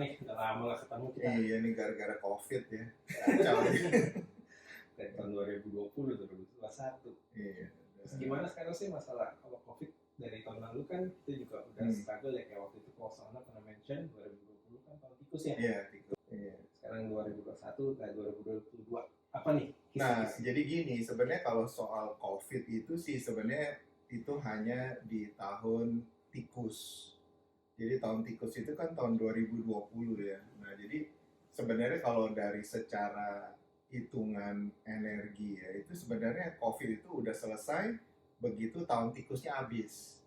nih, udah lama gak ketemu kita. Iya nih gara-gara COVID ya. Kacau nih. Dari tahun 2020, 2021. Iya. Terus gimana sekarang sih masalah kalau COVID dari tahun lalu kan kita juga udah struggle ya, kayak waktu itu kalau Sana pernah mention 2020 kan tahun tikus ya. Iya, tikus. Iya. Sekarang 2021 dan 2022 apa nih? Nah, jadi gini, sebenarnya kalau soal COVID itu sih sebenarnya itu hanya di tahun tikus. Jadi tahun tikus itu kan tahun 2020 ya. Nah, jadi sebenarnya kalau dari secara hitungan energi ya, itu sebenarnya COVID itu udah selesai begitu tahun tikusnya habis.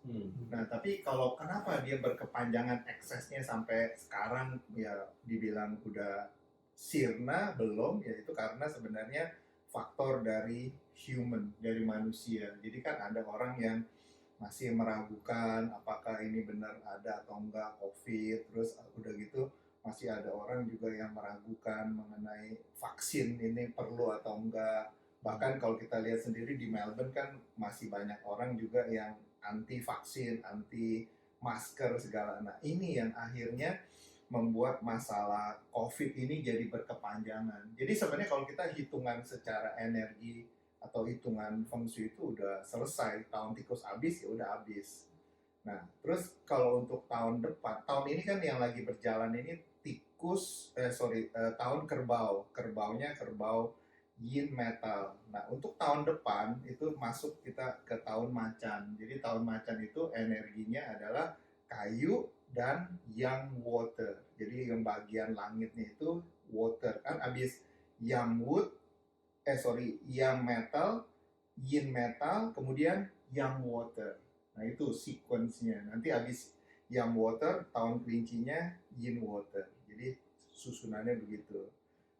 Nah, tapi kalau kenapa dia berkepanjangan eksesnya sampai sekarang ya dibilang udah sirna belum, ya itu karena sebenarnya faktor dari human, dari manusia. Jadi kan ada orang yang masih meragukan apakah ini benar ada atau enggak COVID, terus udah gitu masih ada orang juga yang meragukan mengenai vaksin ini perlu atau enggak. Bahkan kalau kita lihat sendiri di Melbourne kan masih banyak orang juga yang anti vaksin, anti masker segala. Nah, ini yang akhirnya membuat masalah COVID ini jadi berkepanjangan. Jadi sebenarnya kalau kita hitungan secara energi atau hitungan feng shui itu udah selesai, tahun tikus habis ya udah habis. Nah, terus kalau untuk tahun depan, tahun ini kan yang lagi berjalan ini tahun kerbau, kerbaunya kerbau yin metal. Nah, untuk tahun depan itu masuk kita ke tahun macan. Jadi tahun macan itu energinya adalah kayu dan yang water. Jadi yang bagian langitnya itu water. Kan abis yang wood, yang metal, yin metal, kemudian yang water. Nah itu sequence-nya. Nanti abis yang water, tahun kelincinya yin water. Jadi susunannya begitu.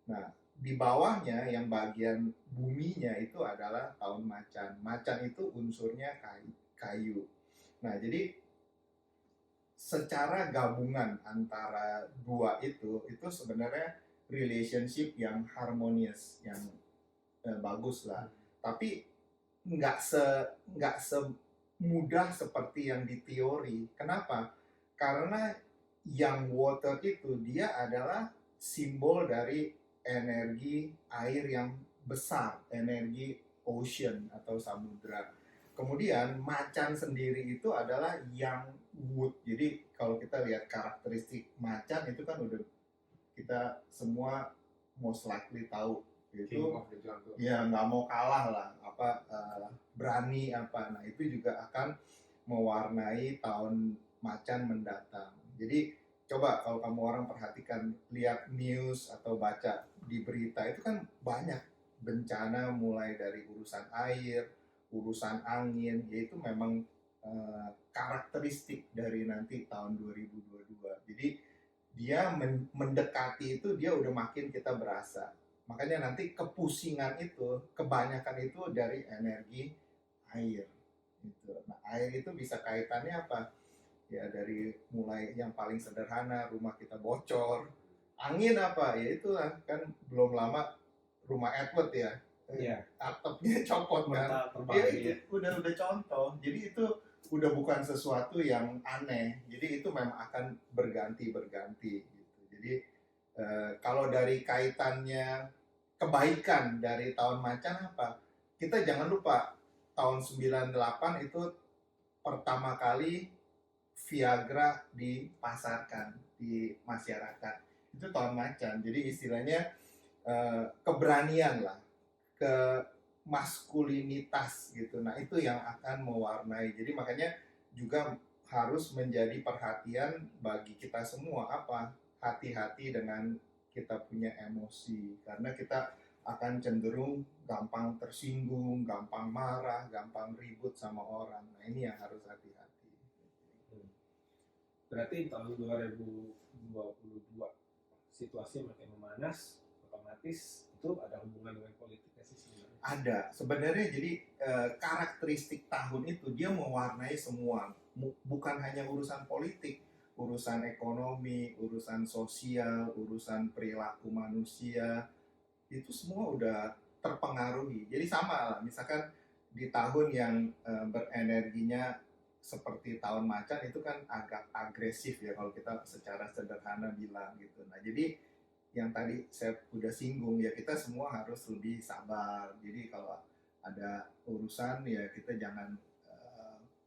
Nah, di bawahnya yang bagian buminya itu adalah tahun macan. Macan itu unsurnya kayu. Nah, jadi secara gabungan antara dua itu sebenarnya relationship yang harmonious, yang bagus lah. Tapi nggak semudah seperti yang di teori. Kenapa? Karena yang water itu dia adalah simbol dari energi air yang besar, energi ocean atau samudra. Kemudian macan sendiri itu adalah yang wood. Jadi kalau kita lihat karakteristik macan itu kan udah kita semua most likely tahu itu ya nggak mau kalah lah, berani apa. Nah itu juga akan mewarnai tahun macan mendatang. Jadi coba kalau kamu orang perhatikan, lihat news atau baca di berita itu kan banyak bencana mulai dari urusan air, urusan angin, yaitu memang karakteristik dari nanti tahun 2022. Jadi dia mendekati itu dia udah makin kita berasa. Makanya nanti kepusingan itu kebanyakan itu dari energi air. Gitu. Nah, air itu bisa kaitannya apa? Ya dari mulai yang paling sederhana, rumah kita bocor. Angin apa? Ya itu kan belum lama rumah Edward ya. Atapnya copot kan. Ya itu udah contoh. Jadi itu udah bukan sesuatu yang aneh. Jadi itu memang akan berganti gitu. Jadi kalau dari kaitannya kebaikan dari tahun macan apa? Kita jangan lupa tahun 98 itu pertama kali Viagra dipasarkan di masyarakat. Itu tahun macan. Jadi istilahnya keberanian lah, ke maskulinitas gitu. Nah, itu yang akan mewarnai. Jadi makanya juga harus menjadi perhatian bagi kita semua apa? Hati-hati dengan kita punya emosi, karena kita akan cenderung gampang tersinggung, gampang marah, gampang ribut sama orang. Nah, ini yang harus hati-hati. Berarti tahun 2022 situasi makin memanas, otomatis itu ada hubungan dengan politiknya sih sebenarnya? Ada. Sebenarnya jadi karakteristik tahun itu dia mewarnai semua. Bukan hanya urusan politik, urusan ekonomi, urusan sosial, urusan perilaku manusia, itu semua udah terpengaruhi. Jadi sama lah, misalkan di tahun yang berenerginya seperti tahun macan itu kan agak agresif ya kalau kita secara sederhana bilang gitu. Nah, jadi yang tadi saya udah singgung ya, kita semua harus lebih sabar. Jadi kalau ada urusan ya kita jangan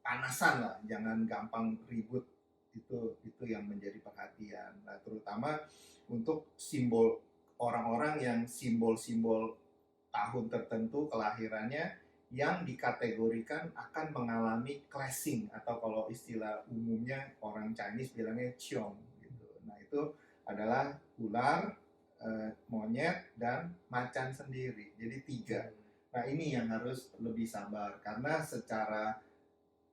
panasan lah, jangan gampang ribut. Itu yang menjadi perhatian. Nah, terutama untuk simbol orang-orang yang simbol-simbol tahun tertentu kelahirannya yang dikategorikan akan mengalami clashing, atau kalau istilah umumnya orang Chinese bilangnya ciong gitu. Nah, itu adalah ular, monyet, dan macan sendiri. Jadi 3. Nah, ini yang harus lebih sabar karena secara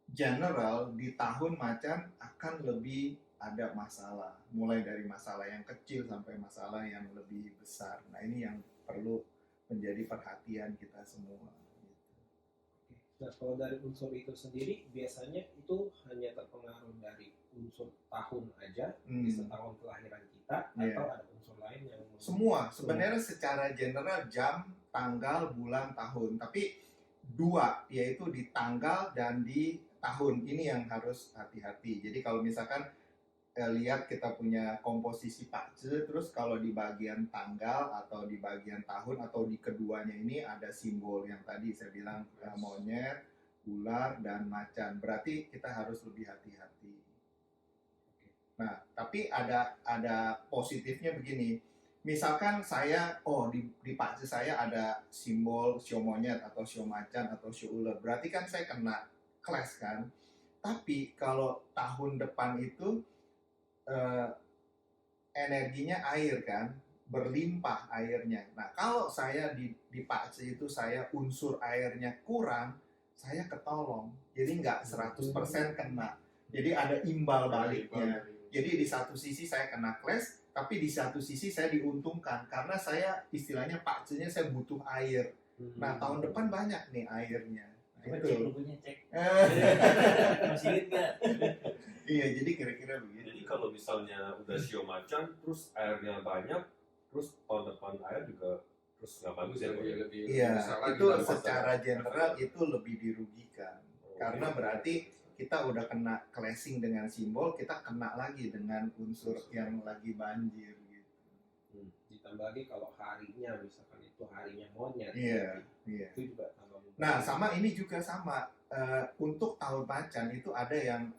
general di tahun macan akan lebih ada masalah, mulai dari masalah yang kecil sampai masalah yang lebih besar. Nah, ini yang perlu menjadi perhatian kita semua. Nah, kalau dari unsur itu sendiri, biasanya itu hanya terpengaruh dari unsur tahun aja, bisa tahun kelahiran kita, atau ada unsur lain yang semua sebenarnya secara general jam, tanggal, bulan, tahun. Tapi 2, yaitu di tanggal dan di tahun, ini yang harus hati-hati. Jadi kalau misalkan lihat kita punya komposisi pakce, terus kalau di bagian tanggal atau di bagian tahun atau di keduanya ini ada simbol yang tadi saya bilang monyet, ular, dan macan. Berarti kita harus lebih hati-hati. Nah, tapi ada positifnya begini. Misalkan saya, di pakce saya ada simbol sio monyet atau sio macan atau sio ular. Berarti kan saya kena clash kan. Tapi kalau tahun depan itu energinya air kan, berlimpah airnya. Nah, kalau saya di pakce itu saya unsur airnya kurang, saya ketolong. Jadi nggak 100% kena. Jadi ada imbal baliknya. Jadi di satu sisi saya kena clash, tapi di satu sisi saya diuntungkan karena saya istilahnya pakcenya saya butuh air. Nah, tahun depan banyak nih airnya. Coba cek logonya, cek. Masih inget nggak? Iya, jadi kira-kira begitu. Jadi kalau misalnya udah sio macan, terus airnya banyak, terus tahun depan air juga terus nggak bagus ya? Iya, itu secara general itu lebih dirugikan. Karena berarti kita udah kena clashing dengan simbol, kita kena lagi dengan unsur yang lagi banjir gitu. Ditambah lagi kalau harinya, misalkan itu harinya monyet. Iya. Itu juga tambah. Nah, sama ini juga sama. Untuk tahun macan itu ada yang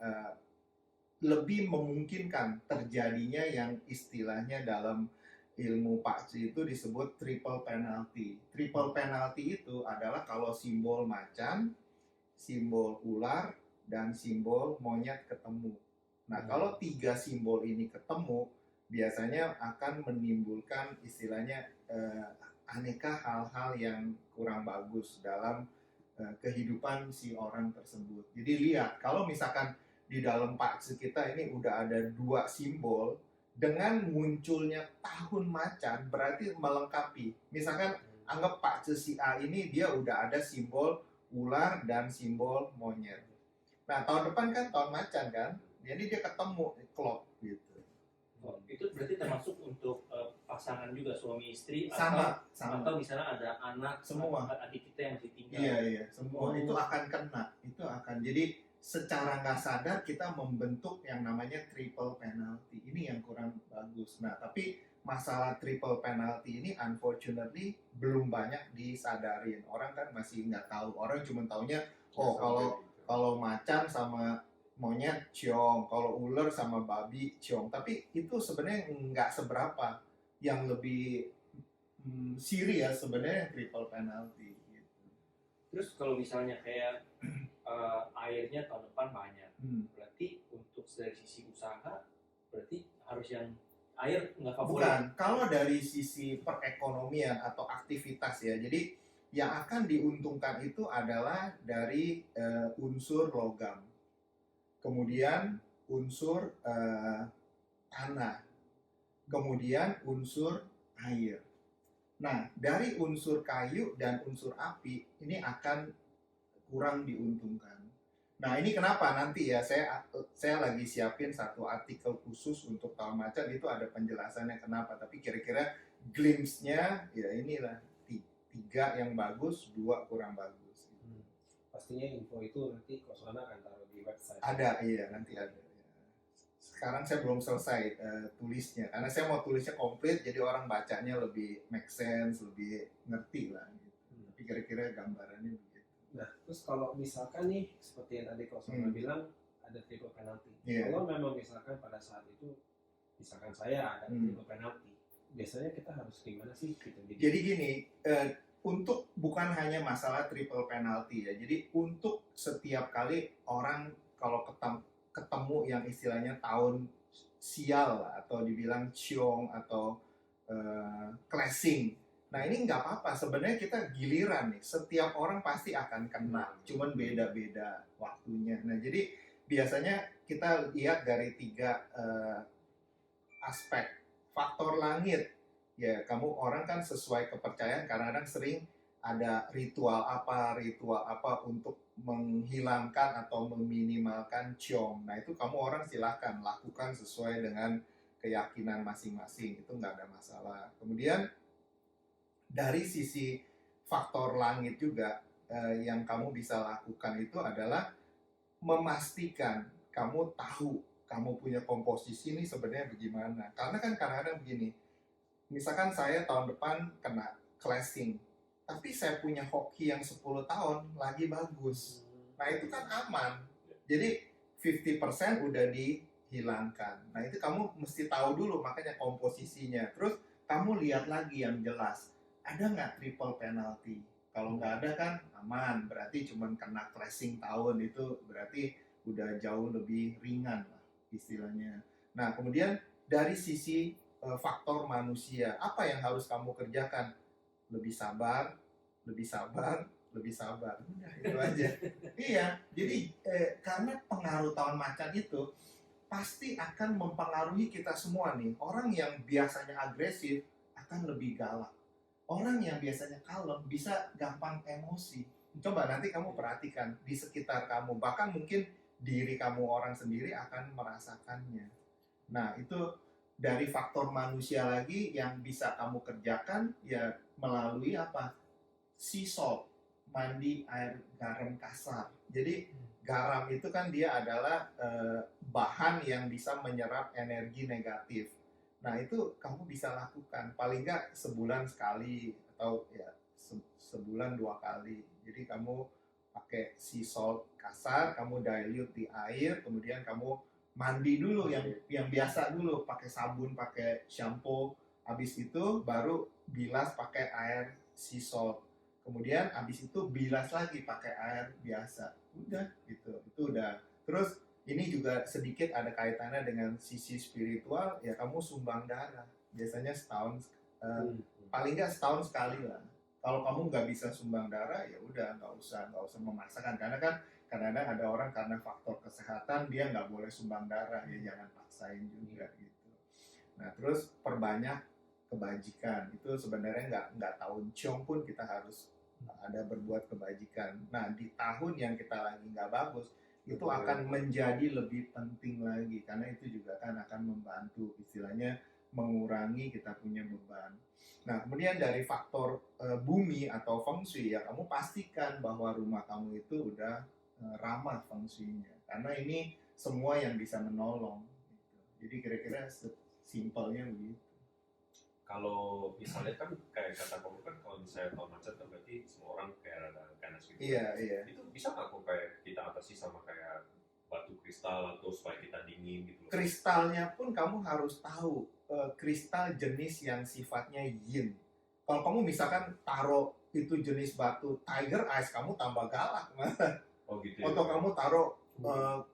lebih memungkinkan terjadinya yang istilahnya dalam ilmu pakce itu disebut triple penalty. Triple penalty itu adalah kalau simbol macan, simbol ular, dan simbol monyet ketemu. Nah, kalau 3 simbol ini ketemu, biasanya akan menimbulkan istilahnya aneka hal-hal yang kurang bagus dalam kehidupan si orang tersebut. Jadi lihat, kalau misalkan di dalam pakce kita ini udah ada 2 simbol, dengan munculnya tahun macan berarti melengkapi. Misalkan anggap pakce si A ini dia udah ada simbol ular dan simbol monyet. Nah, tahun depan kan tahun macan kan, jadi dia ketemu klop gitu. Itu berarti termasuk untuk pasangan juga, suami istri, Sama. atau misalnya ada anak, semua adik kita yang masih tinggal. Iya, semua itu akan kena. Itu akan, jadi secara nggak sadar kita membentuk yang namanya triple penalty. Ini yang kurang bagus. Nah, tapi masalah triple penalty ini unfortunately belum banyak disadarin. Orang kan masih nggak tahu. Orang cuma taunya, kalau macan sama monyet ciong, kalau ular sama babi ciong. Tapi itu sebenarnya nggak seberapa. Yang lebih serius sebenarnya triple penalty. Gitu. Terus kalau misalnya kayak airnya tahun depan banyak, berarti untuk dari sisi usaha, berarti harus yang air nggak favorit. Bukan, kalau dari sisi perekonomian atau aktivitas ya. Jadi yang akan diuntungkan itu adalah dari unsur logam, kemudian unsur tanah, kemudian unsur air. Nah, dari unsur kayu dan unsur api ini akan kurang diuntungkan. Nah, ini kenapa nanti ya saya lagi siapin satu artikel khusus untuk tahun macan, itu ada penjelasannya kenapa. Tapi kira-kira glimpse-nya ya inilah 3 yang bagus, 2 kurang bagus. pastinya info itu nanti Koswana akan taruh di website. Ada, iya nanti ada. Sekarang saya belum selesai tulisnya, karena saya mau tulisnya komplit, jadi orang bacanya lebih make sense, lebih ngerti lah. Gitu. Tapi kira-kira gambarannya begitu. Nah, terus kalau misalkan nih, seperti yang tadi Koswana bilang, ada triple penalty. Kalau memang misalkan pada saat itu, misalkan saya ada triple penalty, biasanya kita harus gimana sih? Jadi gini, untuk bukan hanya masalah triple penalty ya, jadi untuk setiap kali orang kalau ketemu yang istilahnya tahun sial lah, atau dibilang ciong atau clashing. Nah ini nggak apa-apa, sebenarnya kita giliran nih, setiap orang pasti akan kena, cuman beda-beda waktunya. Nah jadi biasanya kita lihat dari 3 aspek. Faktor langit, ya kamu orang kan sesuai kepercayaan, kadang-kadang sering ada ritual apa untuk menghilangkan atau meminimalkan ciong. Nah itu kamu orang silahkan lakukan sesuai dengan keyakinan masing-masing, itu nggak ada masalah. Kemudian dari sisi faktor langit juga yang kamu bisa lakukan itu adalah memastikan kamu tahu kamu punya komposisi ini sebenarnya bagaimana. Karena kan kadang-kadang begini, misalkan saya tahun depan kena clashing, tapi saya punya hoki yang 10 tahun lagi bagus. Nah itu kan aman. Jadi 50% udah dihilangkan. Nah itu kamu mesti tahu dulu, makanya komposisinya. Terus kamu lihat lagi yang jelas, ada nggak triple penalty? Kalau nggak ada kan aman, berarti cuma kena clashing tahun, itu berarti udah jauh lebih ringan lah istilahnya. Nah kemudian dari sisi faktor manusia, apa yang harus kamu kerjakan? Lebih sabar, lebih sabar, lebih sabar. Udah, itu aja. Iya, jadi karena pengaruh tahun macan itu pasti akan mempengaruhi kita semua nih. Orang yang biasanya agresif akan lebih galak. Orang yang biasanya kalem bisa gampang emosi. Coba nanti kamu perhatikan di sekitar kamu, bahkan mungkin diri kamu orang sendiri akan merasakannya. Nah, itu dari faktor manusia lagi yang bisa kamu kerjakan ya melalui apa? Sea salt, mandi air garam kasar. Jadi garam itu kan dia adalah bahan yang bisa menyerap energi negatif. Nah itu kamu bisa lakukan paling nggak sebulan sekali atau ya sebulan 2 kali. Jadi kamu pakai sea salt kasar, kamu dilute di air, kemudian kamu mandi dulu yang biasa dulu, pakai sabun, pakai shampoo. Habis itu baru bilas pakai air sea salt. Kemudian habis itu bilas lagi pakai air biasa. Udah gitu. Itu udah. Terus ini juga sedikit ada kaitannya dengan sisi spiritual, ya kamu sumbang darah. Biasanya setahun paling nggak setahun sekali lah. Kalau kamu nggak bisa sumbang darah, ya udah nggak usah memaksakan, karena kan kadang-kadang ada orang karena faktor kesehatan dia nggak boleh sumbang darah, ya jangan paksain juga gitu. Nah terus perbanyak kebajikan, itu sebenarnya nggak tahun ciong pun kita harus ada berbuat kebajikan. Nah di tahun yang kita lagi nggak bagus itu akan menjadi lebih penting lagi, karena itu juga kan akan membantu istilahnya mengurangi kita punya beban. Nah kemudian dari faktor bumi atau feng shui, ya kamu pastikan bahwa rumah kamu itu udah ramah feng shui-nya, karena ini semua yang bisa menolong gitu. Jadi kira-kira simpelnya begitu. Kalau misalnya kan kayak kata kamu kan kalau misalnya tahun macan kan berarti semua orang kayak ada ganas gitu. Iya. Itu bisa nggak kok kayak kita atasi sama kayak batu kristal atau supaya kita dingin gitu? Kristalnya pun kamu harus tahu kristal jenis yang sifatnya yin. Kalau kamu misalkan taruh itu jenis batu tiger eyes, kamu tambah galak malah. Oh gitu. Atau kamu taruh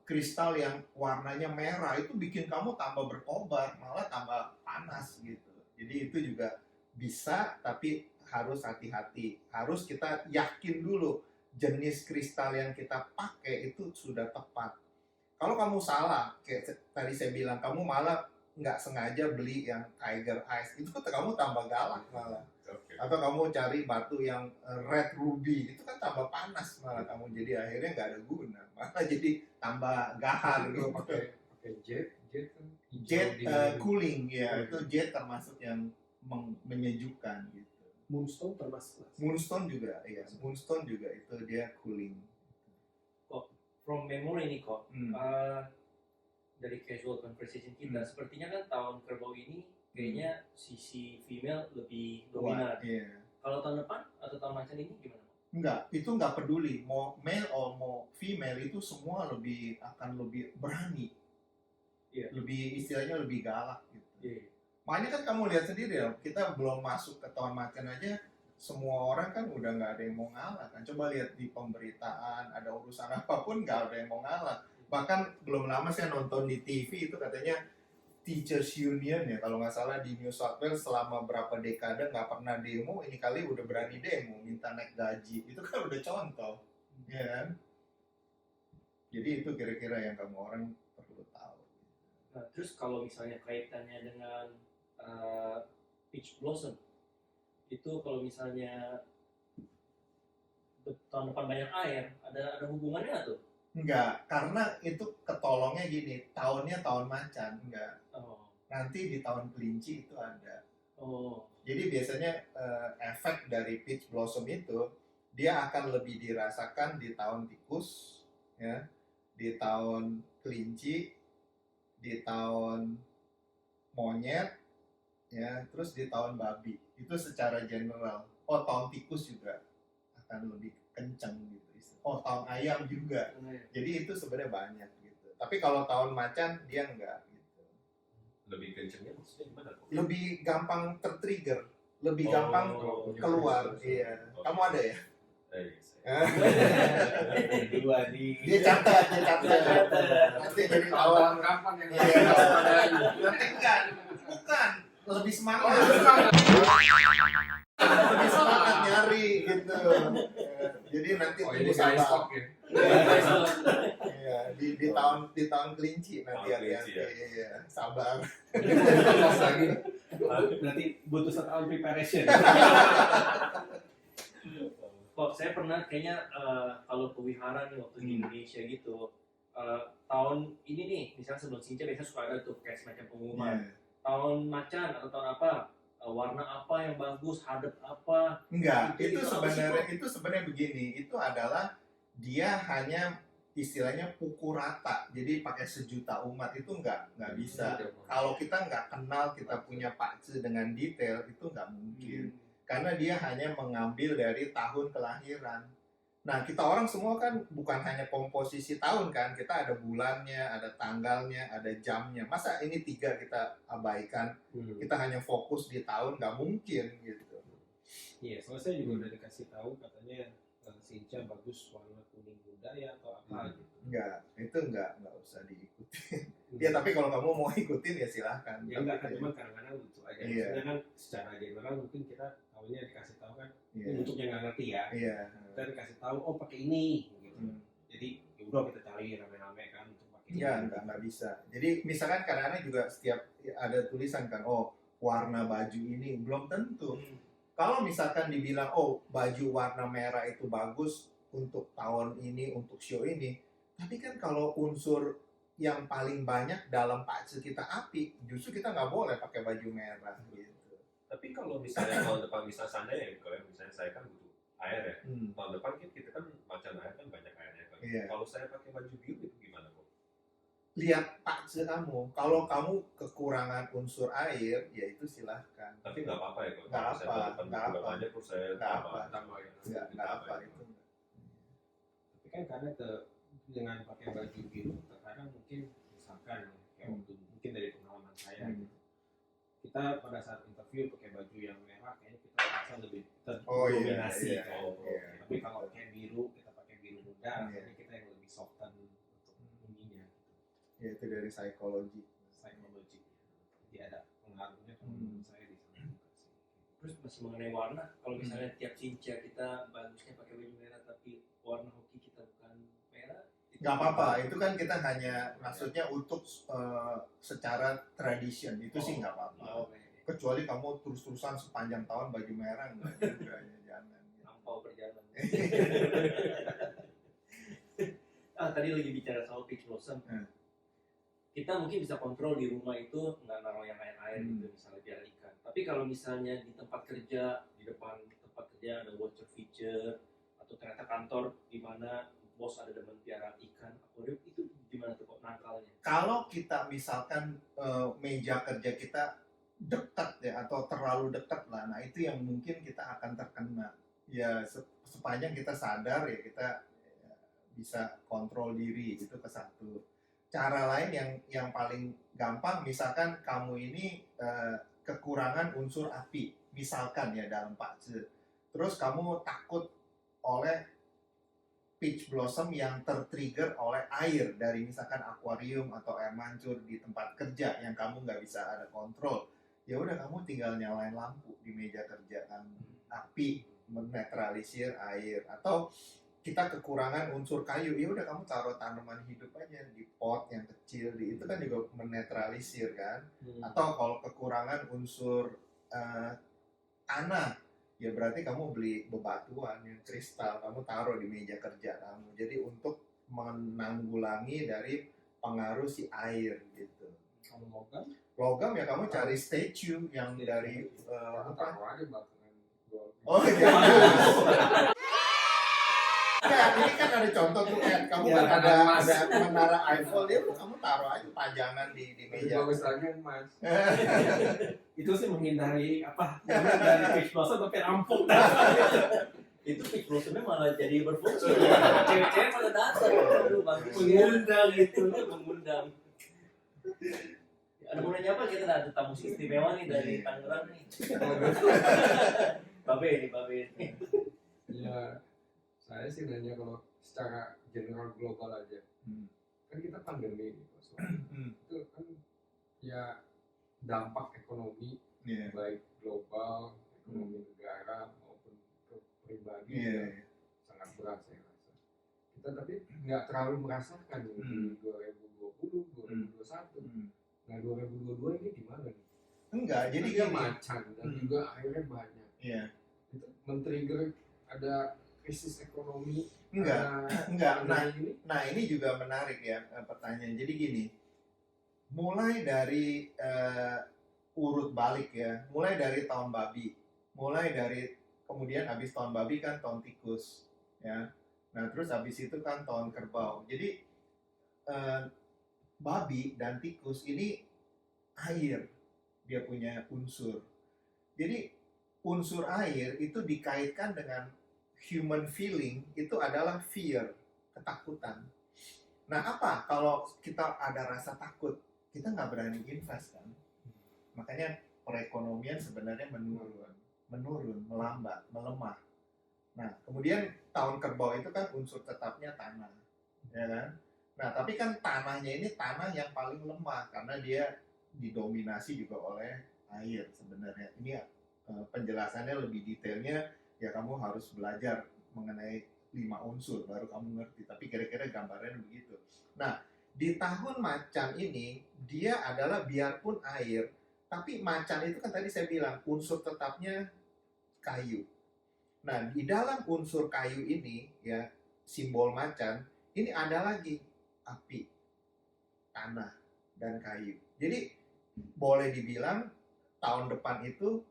kristal yang warnanya merah, itu bikin kamu tambah berkobar, malah tambah panas gitu. Jadi itu juga bisa, tapi harus hati-hati. Harus kita yakin dulu jenis kristal yang kita pakai itu sudah tepat. Kalau kamu salah, kayak tadi saya bilang, kamu malah nggak sengaja beli yang tiger eyes, itu kamu tambah galak malah. Okay. Atau kamu cari batu yang red ruby, itu kan tambah panas malah kamu, jadi akhirnya nggak ada guna, malah jadi tambah gahar gitu. Pakai Jet cooling ya, itu jet termasuk yang menyejukkan gitu. Moonstone termasuk. Moonstone juga, ya. Moonstone juga itu dia cooling. from memory nih kok, dari casual conversation kita, sepertinya kan tahun kerbau ini kayaknya sisi female lebih dominan. Kalau tahun depan atau tahun macan ini gimana? Enggak, itu enggak peduli mau male atau mau female, itu semua akan lebih berani, lebih istilahnya lebih galak gitu. Makanya kan kamu lihat sendiri ya, kita belum masuk ke tahun macan aja, semua orang kan udah nggak ada yang mau ngalah kan. Coba lihat di pemberitaan, ada urusan apapun nggak ada yang mau ngalah. Bahkan belum lama saya nonton di TV itu katanya Teachers Union ya kalau nggak salah di New South Wales selama berapa dekade nggak pernah demo, ini kali udah berani demo minta naik gaji. Itu kan udah contoh, ya kan? Jadi itu kira-kira yang kamu orang perlu tahu. Nah, terus kalau misalnya kaitannya dengan peach blossom, itu kalau misalnya tahun depan banyak air, ada hubungannya nggak tuh? Enggak, karena itu ketolongnya gini, tahunnya tahun macan, enggak. Nanti di tahun kelinci itu ada. Jadi biasanya efek dari peach blossom itu dia akan lebih dirasakan di tahun tikus, ya, di tahun kelinci, di tahun monyet, ya, terus di tahun babi. Itu secara general. Oh, tahun tikus juga akan lebih kencang gitu. Oh, tahun ayam juga. Jadi itu sebenarnya banyak gitu. Tapi kalau tahun macan dia enggak gitu. Lebih kencengnya maksudnya gimana? Lebih gampang tertrigger, lebih gampang keluar. Iya. Kamu ada ya? Dua nih. Dia catat. Nanti jadi awal kapan yang nanti enggak. Bukan. Lebih semangat. Lebih semangat nyari gitu. Jadi nanti ini saya stok ya. Iya, di tahun kelinci nanti hati-hati. Iya, sabar. Nanti butuh setahun preparation. Kok saya pernah kayaknya kalau ke wihara nih waktu di Indonesia gitu, tahun ini nih, misalnya sebelum Sinca biasanya suka ada tuh kayak semacam pengumuman. Tahun macan atau tahun apa, warna apa yang bagus, hadap apa. Enggak, itu sebenarnya begini, itu adalah dia hanya istilahnya pukul rata, jadi pakai sejuta umat itu nggak bisa. Kalau kita nggak kenal, kita punya pakce dengan detail, itu nggak mungkin. Karena dia hanya mengambil dari tahun kelahiran. Nah, kita orang semua kan bukan hanya komposisi tahun kan, kita ada bulannya, ada tanggalnya, ada jamnya. Masa ini 3 kita abaikan? Kita hanya fokus di tahun, nggak mungkin gitu. Iya, soalnya saya juga udah dikasih tahu katanya Sinca bagus warna kuning muda ya atau apa gitu. Enggak, itu enggak usah diikutin. Ya tapi kalau kamu mau ikutin ya silahkan. Ya enggak kan, cuma kadang-kadang lucu aja. Iya. Maksudnya kan secara general mungkin kita tahunya dikasih tahu kan, Iya. untuk yang nggak ngerti ya. Iya. Kita dikasih tahu, oh pakai ini gitu. Jadi ya udah kita cari rame-rame kan untuk pakai ini. Iya, enggak bisa. Jadi misalkan kadang-kadang juga setiap ada tulisan kan, oh warna baju ini belum tentu. Kalau misalkan dibilang, oh baju warna merah itu bagus untuk tahun ini, untuk show ini, tapi kan kalau unsur yang paling banyak dalam pakce kita api, justru kita nggak boleh pakai baju merah gitu. Tapi kalau misalnya tahun depan bisa seandainya, kalau misalnya saya kan butuh air ya, tahun depan kita kan macan air kan banyak airnya kan. Iya. Kalau saya pakai baju biru itu gimana kok? Lihat pakce kamu, kalau kamu kekurangan unsur air, ya itu silahkan. Tapi nggak apa-apa ya kalau Nggak saya apa, tahun depan nggak bulan apa. aja terus saya Nggak apa. tambah ya. Nggak apa itu. Tapi kan karena dengan pakai baju biru, terkadang mungkin misalkan ya, kayak waktu mungkin dari pengalaman saya gitu. Kita pada saat interview pakai baju yang merah, kayaknya kita merasa lebih terdominasi iya, kan. iya. Tapi kalau kayak biru, kita pakai biru muda, Iya. rasanya kita yang lebih soften untuk ininya. Ya itu dari psikologi. Psychology. Jadi ada pengaruhnya kalau menurut saya di sana juga sih. Terus masih mengenai warna, kalau misalnya tiap Sinca kita bagusnya pakai baju merah tapi warna hoki kita bukan merah, Nggak apa-apa, itu kan kita hanya maksudnya untuk secara tradition, itu sih nggak apa-apa. Kecuali kamu terus-terusan sepanjang tahun baju merah, nggak juga ya, jangan. lampau perjalanan. Tadi lagi bicara soal peach blossom. Kita mungkin bisa kontrol di rumah itu nggak naruh yang air-air gitu misalnya biar ikan. Tapi kalau misalnya di tempat kerja, di depan tempat kerja ada water feature atau ternyata kantor di mana bos ada demen piara ikan, kalau kita misalkan meja kerja kita dekat ya atau terlalu dekat lah, nah itu yang mungkin kita akan terkena. Ya sepanjang kita sadar ya kita bisa kontrol diri, itu ke satu. Cara lain yang paling gampang, misalkan kamu ini kekurangan unsur api, misalkan ya dalam pakce, terus kamu takut oleh peach blossom yang tertrigger oleh air dari misalkan akuarium atau air mancur di tempat kerja yang kamu nggak bisa ada kontrol. Ya udah, kamu tinggal nyalain lampu di meja kerja kan, api menetralisir air. Atau kita kekurangan unsur kayu, ya udah kamu taruh tanaman hidup aja di pot yang kecil, itu kan juga menetralisir kan. Atau kalau kekurangan unsur tanah, ya berarti kamu beli bebatuan yang kristal, kamu taruh di meja kerja kamu. Jadi untuk menanggulangi dari pengaruh si air gitu. Kalau logam? Logam ya kamu cari statue yang dari taruh aja batuan. Oh iya. Ya, ini kan ada contoh tuh, Ed. Kamu Ya, kan ada ada menara Eiffel, ya kamu taruh aja pajangan di meja. Bagus lagi Mas. Itu sih menghindari dari peach blossom tapi rampung. Itu peach blossomnya malah jadi berfungsi. Cewek-cewek pada datang, aduh bagus, mengundang itu, mengundang. Ada mau nanya apa? Kita ada tamu istimewa nih dari Tangerang nih. Babe nih. Ya, saya sih nanya kalau secara general global aja. Kan kita pandemi gitu. Itu kan ya dampak ekonomi baik global, ekonomi negara maupun pribadi sangat berat saya rasa. Kita tapi nggak terlalu merasakan di 2020, 2021. Nah 2022 ini gimana nih? Enggak, jadi dia macan dan juga akhirnya banyak. Iya. Itu men-trigger ada krisis ekonomi. Enggak. Nah ini juga menarik ya pertanyaan. Jadi gini, mulai dari urut balik ya, mulai dari tahun babi, kemudian habis tahun babi kan tahun tikus, ya. Nah terus habis itu kan tahun kerbau. Jadi babi dan tikus ini air, dia punya unsur. Jadi unsur air itu dikaitkan dengan human feeling, itu adalah fear, ketakutan. Nah apa kalau kita ada rasa takut, kita nggak berani invest kan? Makanya perekonomian sebenarnya menurun, melambat, melemah. Nah kemudian tahun kerbau itu kan unsur tetapnya tanah, ya kan? Nah tapi kan tanahnya ini tanah yang paling lemah karena dia didominasi juga oleh air sebenarnya. Ini penjelasannya lebih detailnya ya kamu harus belajar mengenai 5 unsur baru kamu ngerti, tapi kira-kira gambarnya begitu. Nah di tahun macan ini dia adalah biarpun air, tapi macan itu kan tadi saya bilang unsur tetapnya kayu. Nah di dalam unsur kayu ini ya, simbol macan ini ada lagi api, tanah, dan kayu. Jadi boleh dibilang tahun depan itu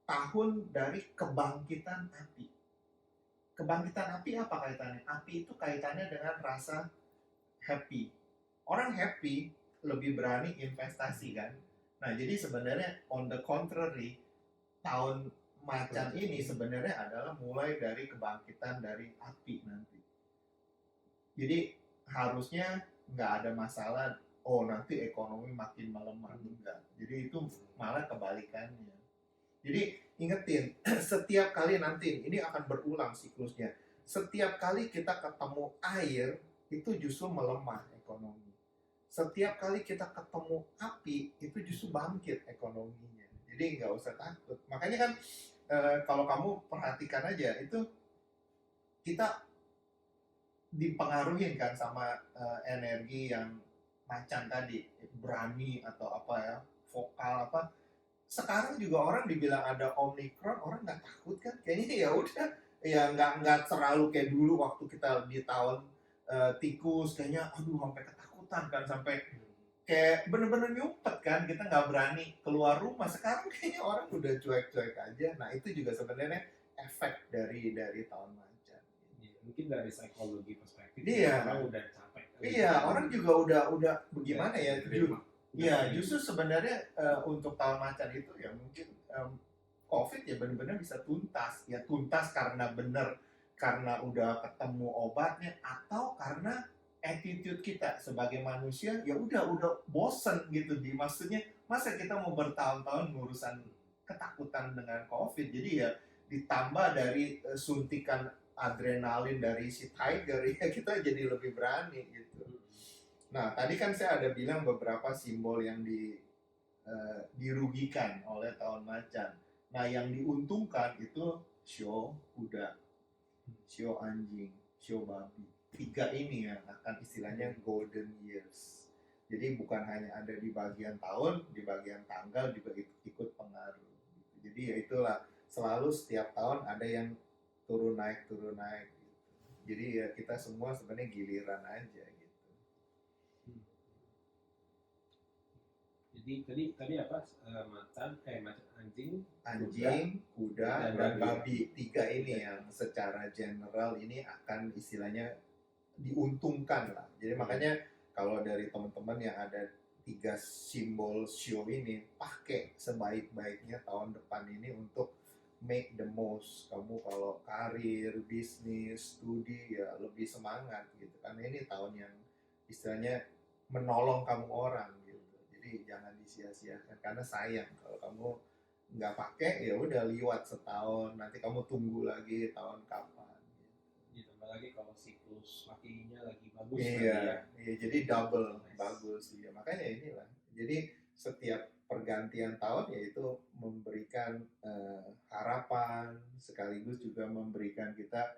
tahun dari kebangkitan api. Kebangkitan api apa kaitannya? Api itu kaitannya dengan rasa happy. Orang happy lebih berani investasi kan. Nah jadi sebenarnya on the contrary, tahun macan ini sebenarnya adalah mulai dari kebangkitan dari api nanti. Jadi harusnya nggak ada masalah, oh nanti ekonomi makin melemah, enggak. Jadi itu malah kebalikannya. Jadi ingetin, setiap kali nanti ini akan berulang siklusnya. Setiap kali kita ketemu air, itu justru melemah ekonomi. Setiap kali kita ketemu api, itu justru bangkit ekonominya. Jadi nggak usah takut. Makanya kan kalau kamu perhatikan aja, itu kita dipengaruhi kan sama energi yang macan tadi, berani atau apa ya, vokal apa. Sekarang juga orang dibilang ada Omicron, orang nggak takut kan? Kayaknya ya udah, ya nggak terlalu kayak dulu waktu kita di tahun tikus, kayaknya aduh sampai ketakutan kan, sampai kayak bener-bener nyumpet kan, kita nggak berani keluar rumah. Sekarang kayaknya orang udah cuek-cuek aja. Nah itu juga sebenarnya efek dari tahun macan. Mungkin dari psikologi perspektif Iya. orang udah capek Iya, orang juga udah bagaimana ya? Iya, justru sebenarnya untuk tahun macan itu ya mungkin COVID ya benar-benar bisa tuntas. Ya tuntas karena udah ketemu obatnya atau karena attitude kita sebagai manusia ya udah bosen gitu maksudnya masa kita mau bertahun-tahun ngurusan ketakutan dengan COVID. Jadi ya ditambah dari suntikan adrenalin dari si tiger ya kita jadi lebih berani gitu. Nah, tadi kan saya ada bilang beberapa simbol yang dirugikan oleh tahun macan. Nah, yang diuntungkan itu show kuda, show anjing, show babi. 3 ini yang akan istilahnya golden years. Jadi bukan hanya ada di bagian tahun, di bagian tanggal juga ikut pengaruh. Jadi ya itulah, selalu setiap tahun ada yang turun naik. Jadi ya kita semua sebenarnya giliran aja. Jadi tadi apa? Macan anjing, kuda, dan babi. 3 ini yang secara general ini akan istilahnya diuntungkan lah. Jadi makanya kalau dari teman-teman yang ada 3 simbol show ini, pakai sebaik-baiknya tahun depan ini untuk make the most. Kamu kalau karir, bisnis, studi ya lebih semangat gitu. Karena ini tahun yang istilahnya menolong kamu orang. Jadi jangan disia-siakan karena sayang kalau kamu nggak pakai ya udah liwat setahun, nanti kamu tunggu lagi tahun kapan. Ditambah lagi kalau siklus lakinya lagi bagus. Iya, jadi double bagus ya. Makanya inilah. Jadi setiap pergantian tahun yaitu memberikan harapan sekaligus juga memberikan kita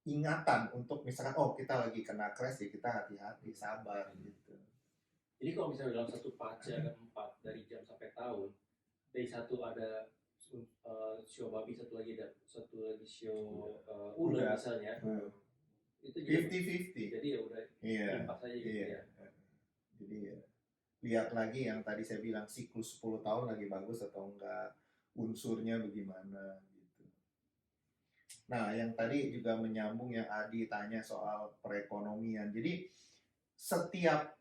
ingatan untuk misalkan kita lagi kena crash ya kita hati-hati, sabar gitu. Jadi kalau misalnya dalam satu paca ada 4 dari jam sampai tahun, dari satu ada show babi, satu lagi show ular misalnya, itu juga 50-50. jadi ya udah impas aja gitu ya. Jadi ya, lihat lagi yang tadi saya bilang siklus 10 tahun lagi bagus atau enggak, unsurnya bagaimana gitu. Nah, yang tadi juga menyambung yang Adi tanya soal perekonomian. Jadi setiap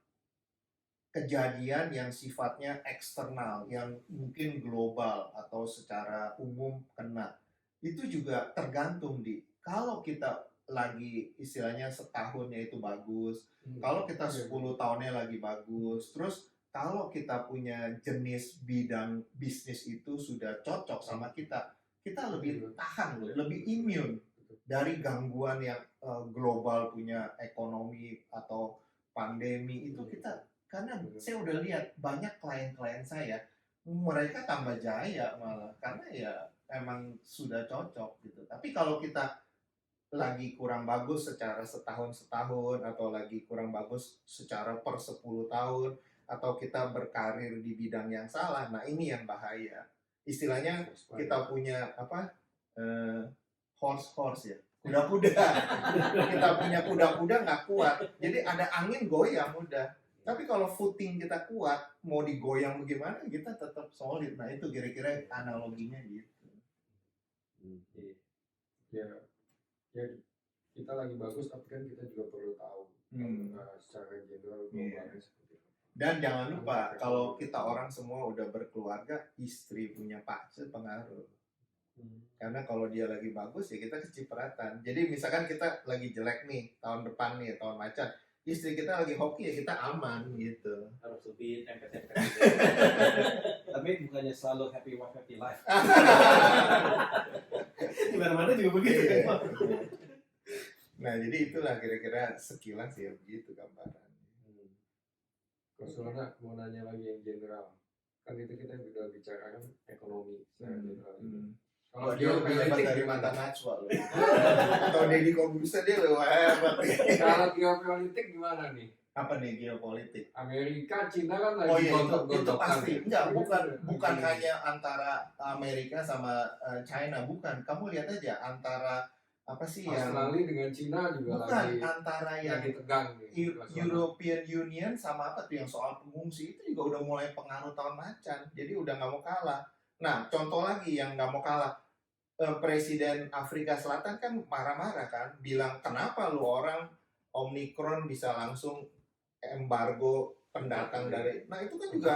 kejadian yang sifatnya eksternal, yang mungkin global atau secara umum kena, itu juga tergantung kalau kita lagi istilahnya setahunnya itu bagus, kalau kita 10 tahunnya lagi bagus, terus kalau kita punya jenis bidang bisnis itu sudah cocok sama kita lebih tahan loh, lebih imun dari gangguan yang global punya ekonomi atau pandemi itu kita. Karena saya udah lihat banyak klien-klien saya, mereka tambah jaya malah karena ya emang sudah cocok gitu. Tapi kalau kita lagi kurang bagus secara setahun atau lagi kurang bagus secara per 10 tahun atau kita berkarir di bidang yang salah, nah ini yang bahaya. Istilahnya kita punya horse ya, kuda-kuda. Kita punya kuda-kuda nggak kuat, jadi ada angin goyang udah. Tapi kalau footing kita kuat, mau digoyang bagaimana, kita tetap solid. Nah itu kira-kira analoginya gitu. Ya, kita lagi bagus, tapi kan kita juga perlu tahu secara general globalnya seperti apa. Dan jangan lupa, kalau kita orang semua udah berkeluarga, istri punya pacar pengaruh. Karena kalau dia lagi bagus, ya kita kecipratan. Jadi misalkan kita lagi jelek nih, tahun depan nih, tahun macan, istri kita lagi hoki ya kita aman gitu. Harus lebih tempet-tempet. Tapi bukannya selalu happy wife happy life. Di mana-mana juga begitu. Nah jadi itulah kira-kira sekilas ya begitu gambaran. Kalau soalnya mau nanya lagi yang general, kan itu kita udah bicarakan ekonomi secara general. Kalau dia lebih hebat dari mata Najwa loh. Atau Deddy Corbuzier dia lebih hebat. Kalau geopolitik gimana nih? Apa nih geopolitik? Amerika, Cina kan lagi itu pasti. Enggak, bukan hanya antara Amerika sama China, bukan. Kamu lihat aja antara apa sih yang Australia dengan Cina juga bukan antara yang lagi tegang nih. European Union sama apa tuh yang soal pengungsi itu juga udah mulai pengaruh tahun macan. Jadi udah nggak mau kalah. Nah, contoh lagi yang nggak mau kalah. Presiden Afrika Selatan kan marah-marah kan, bilang kenapa lu orang Omikron bisa langsung embargo pendatang dari, nah itu kan juga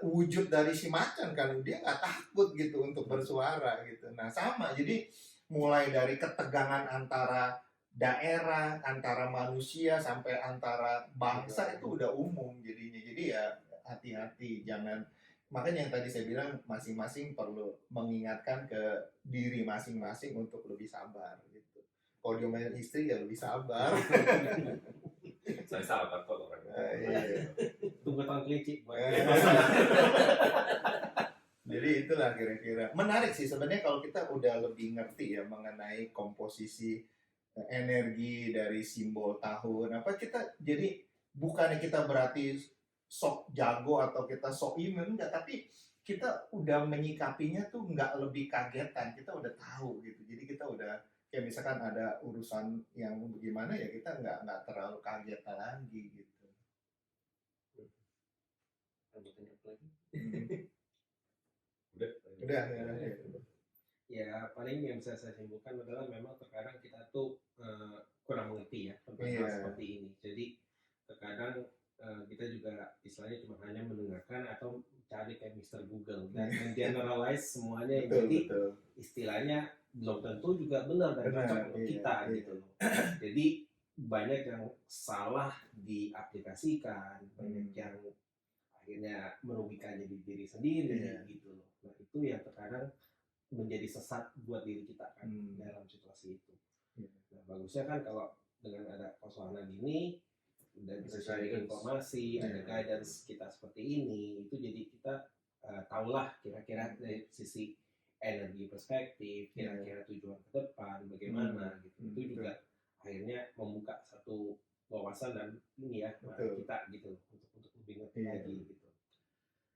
wujud dari si macan kan, dia nggak takut gitu untuk bersuara gitu. Nah sama, jadi mulai dari ketegangan antara daerah, antara manusia sampai antara bangsa itu udah umum jadinya. Jadi ya hati-hati, jangan, makanya yang tadi saya bilang masing-masing perlu mengingatkan ke diri masing-masing untuk lebih sabar gitu. Kalau diomelin istri ya lebih sabar. Saya sahabat kok orangnya. Iya. Tunggu tahun kelinci. Jadi itulah kira-kira. Menarik sih sebenarnya kalau kita udah lebih ngerti ya mengenai komposisi energi dari simbol tahun. Apa kita jadi bukannya kita berarti sok jago atau kita sok imun enggak, tapi kita udah menyikapinya tuh nggak lebih kagetan. Kita udah tahu gitu. Jadi kita udah kayak misalkan ada urusan yang bagaimana ya kita nggak terlalu kaget lagi gitu. Udah ya. Ya paling yang bisa saya simpulkan adalah memang terkadang kita tuh kurang mengerti ya tentang hal seperti ini. Jadi terkadang kita juga istilahnya cuma hanya mendengarkan atau cari kayak Mr. Google dan generalize semuanya. Jadi istilahnya belum tentu juga benar dan cocok untuk kita gitu loh. Jadi banyak yang salah diaplikasikan, banyak yang akhirnya merugikannya di diri sendiri gitu loh. Nah itu yang terkadang menjadi sesat buat diri kita kan dalam situasi itu. Nah bagusnya kan kalau dengan ada Koswana gini udah bisa sharing informasi, ada guidance kita seperti ini, itu jadi kita tahulah kira-kira dari sisi energi perspektif, kira-kira tujuan ke depan bagaimana gitu. Itu juga akhirnya membuka satu wawasan dan ini ya kita gitu untuk lebih ngerti lagi gitu.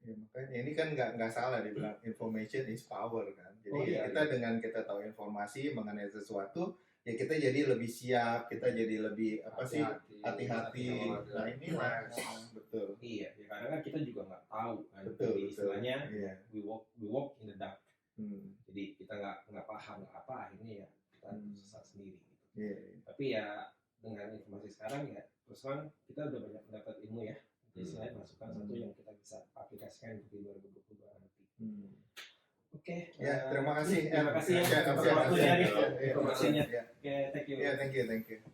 Ya, makanya ini kan nggak salah dibilang information is power kan. Jadi kita dengan kita tahu informasi mengenai sesuatu, ya kita jadi lebih siap, kita jadi lebih hati-hati. Nah inilah betul. Iya, ya karena kan kita juga nggak tahu kan. Betul, istilahnya yeah. we walk in the dark. Jadi kita nggak paham apa akhirnya ya kita sesat sendiri. Gitu. Tapi ya dengan informasi sekarang ya terus terang kita udah banyak mendapat ilmu ya. Istilahnya masukan satu yang kita bisa aplikasikan di 2022 nanti. Oke. Ya terima kasih. Terima kasih ya atas waktunya nih informasinya. informasinya. Oke, thank you. Ya thank you.